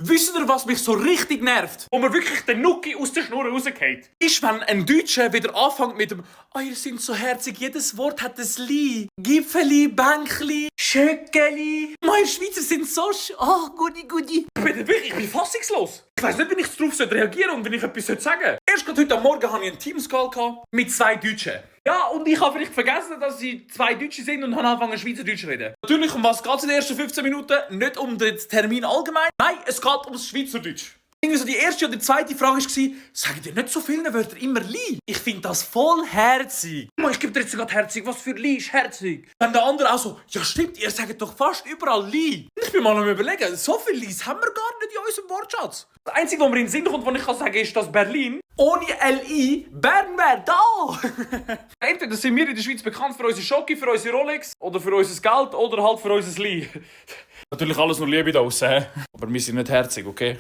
Wisst ihr, was mich so richtig nervt? Wo mir wirklich den Nuki aus der Schnur rausgeht. Ist, wenn ein Deutscher wieder anfängt mit dem «Oh, ihr seid so herzig, jedes Wort hat ein Li. Gipfeli, Bänkli, Schöckeli.» Meine Schweizer sind so «Oh, Gudi.» Ich bin fassungslos. Ich weiss nicht, wie ich darauf reagieren soll und wenn ich etwas sagen soll. Erst gerade heute Morgen hatte ich einen Teams-Call mit 2 Deutschen. Ja, und ich habe vielleicht vergessen, dass sie 2 Deutsche sind und habe angefangen Schweizerdeutsch zu reden. Natürlich, um was geht es in den ersten 15 Minuten? Nicht um den Termin allgemein. Nein, es geht ums Schweizerdeutsch. Irgendwie so die erste oder zweite Frage war, sagen dir nicht so viele Wörter immer «li». Ich finde das voll herzig. Ich gebe dir jetzt gerade herzig. Was für «li» ist herzig? Dann der andere auch so «Ja stimmt, ihr sagt doch fast überall «li». Ich bin mal am Überlegen, so viele «lis» haben wir gar nicht in unserem Wortschatz. Das Einzige, was mir in den Sinn kommt, was ich sagen kann, ist, dass Berlin ohne «li» Bern wäre da. Entweder sind wir in der Schweiz bekannt für unsere Schoki, für unsere Rolex oder für unser Geld oder halt für unser «li». Natürlich alles nur Liebe da draussen, aber wir sind nicht herzig, okay?